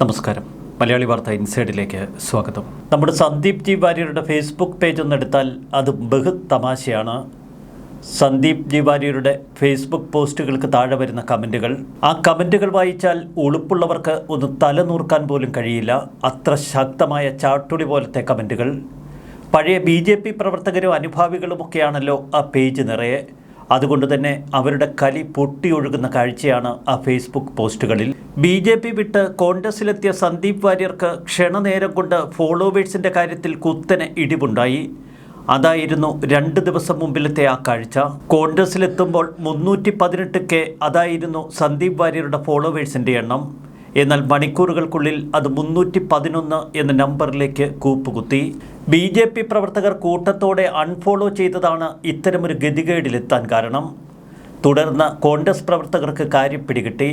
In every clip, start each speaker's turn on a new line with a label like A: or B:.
A: നമസ്കാരം. മലയാളി വാർത്ത ഇൻസൈഡിലേക്ക് സ്വാഗതം. നമ്മുടെ സന്ദീപ് ജി വാര്യരുടെ ഫേസ്ബുക്ക് പേജ് ഒന്നെടുത്താൽ അത് ബഹുത് തമാശയാണ്. സന്ദീപ് ജി വാര്യരുടെ ഫേസ്ബുക്ക് പോസ്റ്റുകൾക്ക് താഴെ വരുന്ന കമൻറ്റുകൾ, ആ കമൻറ്റുകൾ വായിച്ചാൽ ഉളുപ്പുള്ളവർക്ക് ഒന്ന് തലനൂർക്കാൻ പോലും കഴിയില്ല. അത്ര ശക്തമായ ചാട്ടുളി പോലത്തെ കമൻറ്റുകൾ. പഴയ BJP പ്രവർത്തകരും അനുഭാവികളുമൊക്കെയാണല്ലോ ആ പേജ് നിറയെ. അതുകൊണ്ട് തന്നെ അവരുടെ കലി പൊട്ടിയൊഴുകുന്ന കാഴ്ചയാണ് ആ ഫേസ്ബുക്ക് പോസ്റ്റുകളിൽ. BJP വിട്ട് കോൺഗ്രസിലെത്തിയ സന്ദീപ് വാര്യർക്ക് ക്ഷണനേരം കൊണ്ട് ഫോളോവേഴ്സിൻ്റെ കാര്യത്തിൽ കുത്തനെ ഇടിവുണ്ടായി. അതായിരുന്നു 2 ദിവസം മുമ്പിലത്തെ ആ കാഴ്ച. കോൺഗ്രസിലെത്തുമ്പോൾ 318K അതായിരുന്നു സന്ദീപ് വാര്യരുടെ ഫോളോവേഴ്സിൻ്റെ എണ്ണം. എന്നാൽ മണിക്കൂറുകൾക്കുള്ളിൽ അത് 311 എന്ന നമ്പറിലേക്ക് കൂപ്പുകുത്തി. BJP പ്രവർത്തകർ കൂട്ടത്തോടെ അൺഫോളോ ചെയ്തതാണ് ഇത്തരമൊരു ഗതികേടിലെത്താൻ കാരണം. തുടർന്ന് കോൺഗ്രസ് പ്രവർത്തകർക്ക് കാര്യം പിടികിട്ടി.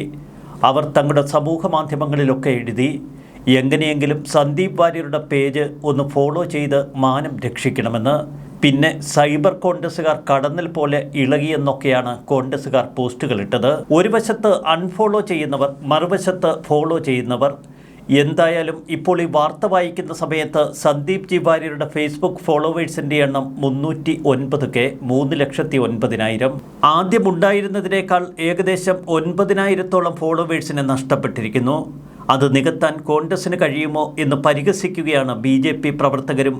A: അവർ തങ്ങളുടെ സമൂഹ മാധ്യമങ്ങളിലൊക്കെ എഴുതി, എങ്ങനെയെങ്കിലും സന്ദീപ് വാര്യരുടെ പേജ് ഒന്ന് ഫോളോ ചെയ്ത് മാനം രക്ഷിക്കണമെന്ന്. പിന്നെ സൈബർ കോൺഗ്രസുകാർ കടന്നൽ പോലെ ഇളകിയെന്നൊക്കെയാണ് കോൺഗ്രസുകാർ പോസ്റ്റുകളിട്ടത്. ഒരു വശത്ത് അൺഫോളോ ചെയ്യുന്നവർ, മറുവശത്ത് ഫോളോ ചെയ്യുന്നവർ. എന്തായാലും ഇപ്പോൾ ഈ വാർത്ത വായിക്കുന്ന സമയത്ത് സന്ദീപ് ജി വാര്യരുടെ ഫേസ്ബുക്ക് ഫോളോവേഴ്സിൻ്റെ എണ്ണം 309K, 3,09,000. ആദ്യമുണ്ടായിരുന്നതിനേക്കാൾ ഏകദേശം 9,000-ഓളം ഫോളോവേഴ്സിനെ നഷ്ടപ്പെട്ടിരിക്കുന്നു. അത് നികത്താൻ കോൺഗ്രസിന് കഴിയുമോ എന്ന് പരിഹസിക്കുകയാണ് BJP പ്രവർത്തകരും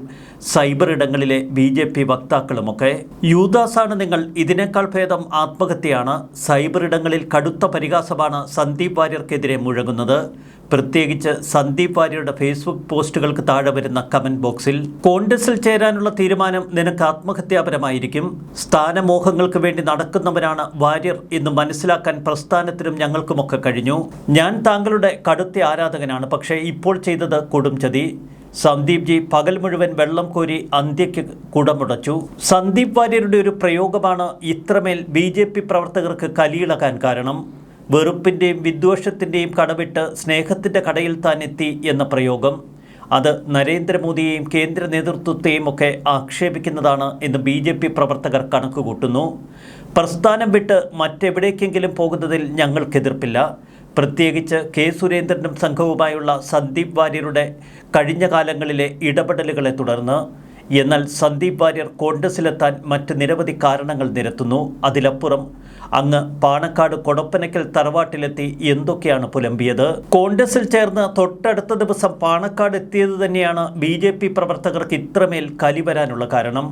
A: സൈബർ ഇടങ്ങളിലെ BJP വക്താക്കളുമൊക്കെ. യൂദാസാണ് നിങ്ങൾ, ഇതിനേക്കാൾ ഭേദം ആത്മഹത്യയാണ്. സൈബർ ഇടങ്ങളിൽ കടുത്ത പരിഹാസമാണ് സന്ദീപ് വാര്യർക്കെതിരെ മുഴങ്ങുന്നത്. പ്രത്യേകിച്ച് സന്ദീപ് വാര്യരുടെ ഫേസ്ബുക്ക് പോസ്റ്റുകൾക്ക് താഴെ വരുന്ന കമൻറ്റ് ബോക്സിൽ, കോൺഗ്രസിൽ ചേരാനുള്ള തീരുമാനം നിനക്ക് ആത്മഹത്യാപരമായിരിക്കും. സ്ഥാനമോഹങ്ങൾക്ക് വേണ്ടി നടക്കുന്നവനാണ് വാര്യർ എന്ന് മനസ്സിലാക്കാൻ പ്രസ്ഥാനത്തിനും ഞങ്ങൾക്കുമൊക്കെ കഴിഞ്ഞു. ഞാൻ താങ്കളുടെ കടുത്ത ആരാധകനാണ്, പക്ഷേ ഇപ്പോൾ ചെയ്തത് കൊടും ചതി. സന്ദീപ് ജി പകൽ മുഴുവൻ വെള്ളം കോരി അന്ത്യയ്ക്ക് കുടമുടച്ചു. സന്ദീപ് വാര്യരുടെ ഒരു പ്രയോഗമാണ് ഇത്രമേൽ BJP പ്രവർത്തകർക്ക് കലിയിളകാൻ കാരണം. വെറുപ്പിൻ്റെയും വിദ്വേഷത്തിൻ്റെയും കടവിട്ട് സ്നേഹത്തിൻ്റെ കടയിൽ താൻ എത്തി എന്ന പ്രയോഗം. അത് നരേന്ദ്രമോദിയെയും കേന്ദ്ര നേതൃത്വത്തെയും ഒക്കെ ആക്ഷേപിക്കുന്നതാണ് എന്ന് BJP പ്രവർത്തകർ കണക്കുകൂട്ടുന്നു. പ്രസ്ഥാനം വിട്ട് മറ്റെവിടേക്കെങ്കിലും പോകുന്നതിൽ ഞങ്ങൾക്കെതിർപ്പില്ല. പ്രത്യേകിച്ച് K. സുരേന്ദ്രനും സംഘവുമായുള്ള സന്ദീപ് വാര്യരുടെ കഴിഞ്ഞ കാലങ്ങളിലെ ഇടപെടലുകളെ തുടർന്ന്. എന്നാൽ സന്ദീപ് വാര്യർ കോൺഗ്രസിലെത്താൻ മറ്റ് നിരവധി കാരണങ്ങൾ നിരത്തുന്നു. അതിലപ്പുറം അങ്ങ് പാണക്കാട് കൊടപ്പനയ്ക്കൽ തറവാട്ടിലെത്തി എന്തൊക്കെയാണ് പുലമ്പിയത്. കോൺഗ്രസിൽ ചേർന്ന് തൊട്ടടുത്ത ദിവസം പാണക്കാട് എത്തിയത് തന്നെയാണ് BJP പ്രവർത്തകർക്ക് ഇത്രമേൽ കലി വരാനുള്ള കാരണം.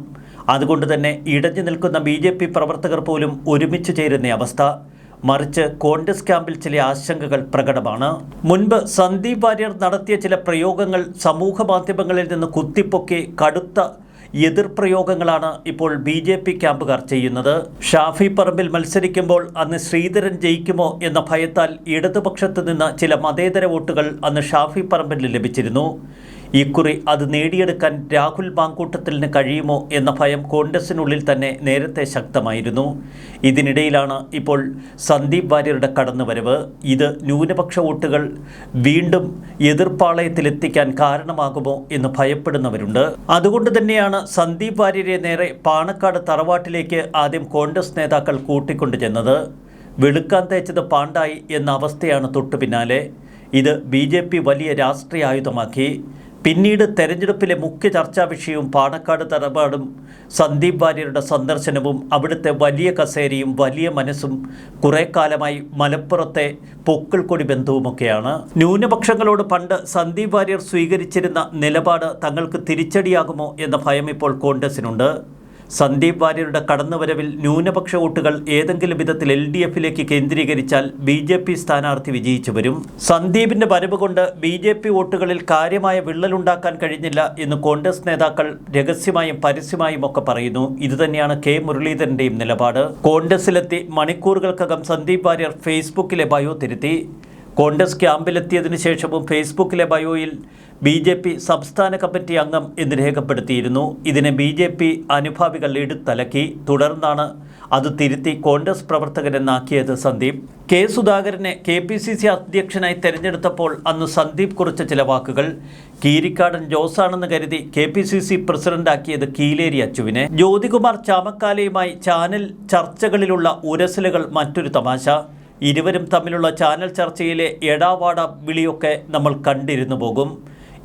A: അതുകൊണ്ട് തന്നെ ഇടഞ്ഞു നിൽക്കുന്ന BJP പ്രവർത്തകർ പോലും ഒരുമിച്ച് ചേരുന്ന അവസ്ഥ. മറിച്ച് കോൺഗ്രസ് ക്യാമ്പിൽ ചില ആശങ്കകൾ പ്രകടമാണ്. മുൻപ് സന്ദീപ് വാര്യർ നടത്തിയ ചില പ്രയോഗങ്ങൾ സമൂഹ മാധ്യമങ്ങളിൽ നിന്ന് കുത്തിപ്പൊക്കി കടുത്ത എതിർപ്രയോഗങ്ങളാണ് ഇപ്പോൾ BJP ക്യാമ്പുകാർ ചെയ്യുന്നത്. ഷാഫി പറമ്പിൽ മത്സരിക്കുമ്പോൾ അന്ന് ശ്രീധരൻ ജയിക്കുമോ എന്ന ഭയത്താൽ ഇടതുപക്ഷത്ത് നിന്ന് ചില മതേതര വോട്ടുകൾ അന്ന് ഷാഫി പറമ്പിൽ ലഭിച്ചിരുന്നു. ഇക്കുറി അത് നേടിയെടുക്കാൻ രാഹുൽ മാങ്കൂട്ടത്തിന് കഴിയുമോ എന്ന ഭയം കോൺഗ്രസിനുള്ളിൽ തന്നെ നേരത്തെ ശക്തമായിരുന്നു. ഇതിനിടയിലാണ് ഇപ്പോൾ സന്ദീപ് വാര്യരുടെ കടന്നുവരവ്. ഇത് ന്യൂനപക്ഷ വോട്ടുകൾ വീണ്ടും എതിർപ്പാളയത്തിലെത്തിക്കാൻ കാരണമാകുമോ എന്ന് ഭയപ്പെടുന്നവരുണ്ട്. അതുകൊണ്ട് തന്നെയാണ് സന്ദീപ് വാര്യരെ നേരെ പാണക്കാട് തറവാട്ടിലേക്ക് ആദ്യം കോൺഗ്രസ് നേതാക്കൾ കൂട്ടിക്കൊണ്ടു ചെന്നത്. വെളുക്കാൻ തേച്ചത് പാണ്ടായി എന്ന അവസ്ഥയാണ് തൊട്ടു പിന്നാലെ. ഇത് BJP വലിയ രാഷ്ട്രീയ ആയുധമാക്കി. പിന്നീട് തെരഞ്ഞെടുപ്പിലെ മുഖ്യ ചർച്ചാ വിഷയവും പാണക്കാട് തറവാടും സന്ദീപ് വാര്യരുടെ സന്ദർശനവും അവിടുത്തെ വലിയ കസേരയും വലിയ മനസ്സും കുറേ കാലമായി മലപ്പുറത്തെ പൊക്കിൾക്കൊടി ബന്ധവുമൊക്കെയാണ്. ന്യൂനപക്ഷങ്ങളോട് പണ്ട് സന്ദീപ് വാര്യർ സ്വീകരിച്ചിരുന്ന നിലപാട് തങ്ങൾക്ക് തിരിച്ചടിയാകുമോ എന്ന ഭയം ഇപ്പോൾ കോൺഗ്രസിനുണ്ട്. സന്ദീപ് വാര്യരുടെ കടന്നുവരവിൽ ന്യൂനപക്ഷ വോട്ടുകൾ ഏതെങ്കിലും വിധത്തിൽ LDFിലേക്ക് കേന്ദ്രീകരിച്ചാൽ BJP സ്ഥാനാർത്ഥി വിജയിച്ചു വരും. സന്ദീപിൻ്റെ വരവ് കൊണ്ട് BJP വോട്ടുകളിൽ കാര്യമായ വിള്ളലുണ്ടാക്കാൻ കഴിഞ്ഞില്ല എന്ന് കോൺഗ്രസ് നേതാക്കൾ രഹസ്യമായും പരസ്യമായും ഒക്കെ പറയുന്നു. ഇതുതന്നെയാണ് K. മുരളീധരൻ്റെയും നിലപാട്. കോൺഗ്രസിലെത്തി മണിക്കൂറുകൾക്കകം സന്ദീപ് വാര്യർ ഫേസ്ബുക്കിലെ ബയോ തിരുത്തി. കോൺഗ്രസ് ക്യാമ്പിലെത്തിയതിനു ശേഷവും ഫേസ്ബുക്കിലെ ബയോയിൽ BJP സംസ്ഥാന കമ്മിറ്റി അംഗം എന്ന് രേഖപ്പെടുത്തിയിരുന്നു. ഇതിനെ BJP അനുഭാവികൾ എടുത്തലക്കി. തുടർന്നാണ് അത് തിരുത്തി കോൺഗ്രസ് പ്രവർത്തകരെന്നാക്കിയത് സന്ദീപ്. K. സുധാകരനെ KPCC അധ്യക്ഷനായി തെരഞ്ഞെടുത്തപ്പോൾ അന്ന് സന്ദീപ് കുറിച്ച ചില വാക്കുകൾ കീരിക്കാടൻ ജോസാണെന്ന് കരുതി KPCC പ്രസിഡന്റാക്കിയത് കീലേരി അച്ചുവിനെ. ജ്യോതികുമാർ ചാമക്കാലയുമായി ചാനൽ ചർച്ചകളിലുള്ള ഉരസലുകൾ മറ്റൊരു തമാശ. ഇരുവരും തമ്മിലുള്ള ചാനൽ ചർച്ചയിലെ എടാവാട വിളിയൊക്കെ നമ്മൾ കണ്ടിരുന്നു പോകും.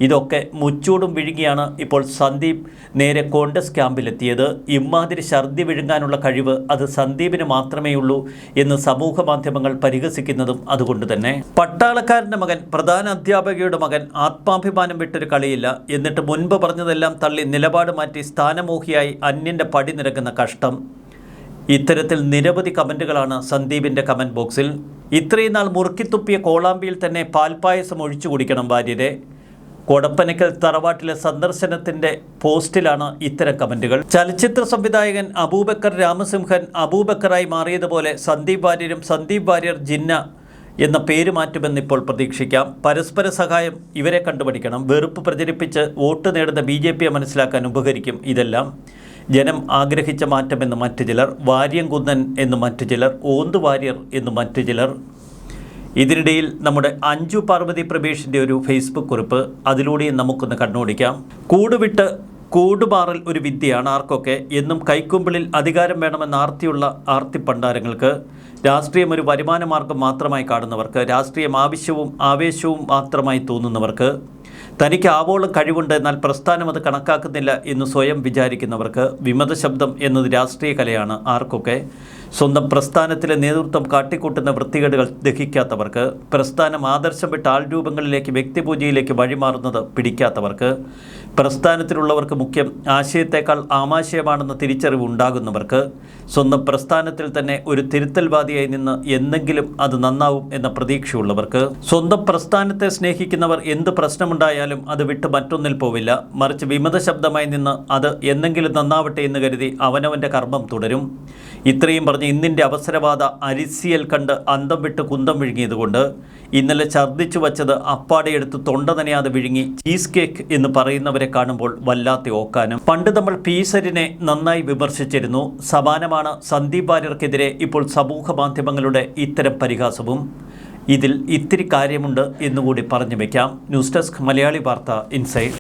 A: ഇതൊക്കെ മുച്ചൂടും വിഴുങ്ങിയാണ് ഇപ്പോൾ സന്ദീപ് നേരെ കോൺഗ്രസ് ക്യാമ്പിലെത്തിയത്. ഇമാതിരി ഛർദി വിഴുങ്ങാനുള്ള കഴിവ് അത് സന്ദീപിന് മാത്രമേ ഉള്ളൂ എന്ന് സമൂഹ മാധ്യമങ്ങൾ പരിഹസിക്കുന്നതും അതുകൊണ്ട് തന്നെ. പട്ടാളക്കാരൻ്റെ മകൻ, പ്രധാന അധ്യാപകയുടെ മകൻ, ആത്മാഭിമാനം വിട്ടൊരു കളിയില്ല. എന്നിട്ട് മുൻപ് പറഞ്ഞതെല്ലാം തള്ളി നിലപാട് മാറ്റി സ്ഥാനമോഹിയായി അന്യൻ്റെ പടി നിരക്കുന്ന കഷ്ടം. ഇത്തരത്തിൽ നിരവധി കമൻറ്റുകളാണ് സന്ദീപിൻ്റെ കമൻറ്റ് ബോക്സിൽ. ഇത്രയും നാൾ മുറുക്കിത്തുപ്പിയ കോളാമ്പിയിൽ തന്നെ പാൽപ്പായസം ഒഴിച്ചു കുടിക്കണം ഭാര്യരെ. കൊടപ്പനയ്ക്കൽ തറവാട്ടിലെ സന്ദർശനത്തിൻ്റെ പോസ്റ്റിലാണ് ഇത്തരം കമൻറ്റുകൾ. ചലച്ചിത്ര സംവിധായകൻ അബൂബക്കർ രാമസിംഹൻ അബൂബക്കറായി മാറിയതുപോലെ സന്ദീപ് വാര്യരും സന്ദീപ് വാര്യർ ജിന്ന എന്ന പേര് മാറ്റുമെന്നിപ്പോൾ പ്രതീക്ഷിക്കാം. പരസ്പര സഹായം ഇവരെ കണ്ടുപിടിക്കണം. വെറുപ്പ് പ്രചരിപ്പിച്ച് വോട്ട് നേടുന്ന BJPയെ മനസ്സിലാക്കാൻ ഉപകരിക്കും ഇതെല്ലാം. ജനം ആഗ്രഹിച്ച മാറ്റമെന്ന് മറ്റു ചിലർ, വാര്യംകുന്നൻ എന്ന് മറ്റു ചിലർ, ഓന്ത് വാര്യർ എന്ന് മറ്റു ചിലർ. ഇതിനിടയിൽ നമ്മുടെ അഞ്ജു പാർവതി പ്രഭേഷിൻ്റെ ഒരു ഫേസ്ബുക്ക് കുറിപ്പ്, അതിലൂടെയും നമുക്കൊന്ന് കണ്ണോടിക്കാം. കൂടുവിട്ട് കൂടുമാറൽ ഒരു വിദ്യയാണ് ആർക്കൊക്കെ. എന്നും കൈക്കുമ്പിളിൽ അധികാരം വേണമെന്ന ആർത്തിയുള്ള ആർത്തിപ്പണ്ടാരങ്ങൾക്ക്, രാഷ്ട്രീയം ഒരു വരുമാന മാർഗം മാത്രമായി കാണുന്നവർക്ക്, രാഷ്ട്രീയം ആവശ്യവും ആവേശവും മാത്രമായി തോന്നുന്നവർക്ക്, തനിക്ക് ആവോളം കഴിവുണ്ട് എന്നാൽ പ്രസ്ഥാനം അത് കണക്കാക്കുന്നില്ല എന്ന് സ്വയം വിചാരിക്കുന്നവർക്ക്, വിമത ശബ്ദം എന്നത് രാഷ്ട്രീയ കലയാണ് ആർക്കൊക്കെ, സ്വന്തം പ്രസ്ഥാനത്തിലെ നേതൃത്വം കാട്ടിക്കൂട്ടുന്ന വൃത്തികേടുകൾ ദഹിക്കാത്തവർക്ക്, പ്രസ്ഥാനം ആദർശം വിട്ട ആൾരൂപങ്ങളിലേക്ക് വ്യക്തിപൂജയിലേക്ക് വഴിമാറുന്നത് പിടിക്കാത്തവർക്ക്, പ്രസ്ഥാനത്തിലുള്ളവർക്ക് മുഖ്യം ആശയത്തേക്കാൾ ആമാശയമാണെന്ന തിരിച്ചറിവ് ഉണ്ടാകുന്നവർക്ക്, സ്വന്തം പ്രസ്ഥാനത്തിൽ തന്നെ ഒരു തിരുത്തൽവാദിയായി നിന്ന് എന്തെങ്കിലും അത് നന്നാവും എന്ന പ്രതീക്ഷയുള്ളവർക്ക്, സ്വന്തം പ്രസ്ഥാനത്തെ സ്നേഹിക്കുന്നവർ എന്ത് പ്രശ്നമുണ്ടായാലും അത് വിട്ട് മറ്റൊന്നിൽ പോവില്ല, മറിച്ച് വിമത ശബ്ദമായി നിന്ന് അത് എന്തെങ്കിലും നന്നാവട്ടെ എന്ന് കരുതി അവനവൻ്റെ കർമ്മം തുടരും. ഇത്രയും പറഞ്ഞ് ഇന്നിൻ്റെ അവസരവാദ അരിസിയൽ കണ്ട് അന്തം വിട്ട് കുന്തം വിഴുങ്ങിയതുകൊണ്ട് ഇന്നലെ ഛർദ്ദിച്ചു വച്ചത് അപ്പാടെയെടുത്ത് തൊണ്ട നനയാതെ വിഴുങ്ങി ചീസ് കേക്ക് എന്ന് പറയുന്നവരെ കാണുമ്പോൾ വല്ലാത്ത ഓക്കാനും. പണ്ട് നമ്മൾ പീസരിനെ നന്നായി വിമർശിച്ചിരുന്നു. സമാനമാണ് സന്ദീപ് വാര്യർക്കെതിരെ ഇപ്പോൾ സമൂഹ മാധ്യമങ്ങളുടെ ഇത്തരം പരിഹാസവും. ഇതിൽ ഇത്തിരി കാര്യമുണ്ട് എന്നുകൂടി പറഞ്ഞു വയ്ക്കാം. ന്യൂസ് ഡെസ്ക് മലയാളി വാർത്ത ഇൻസൈഡ്.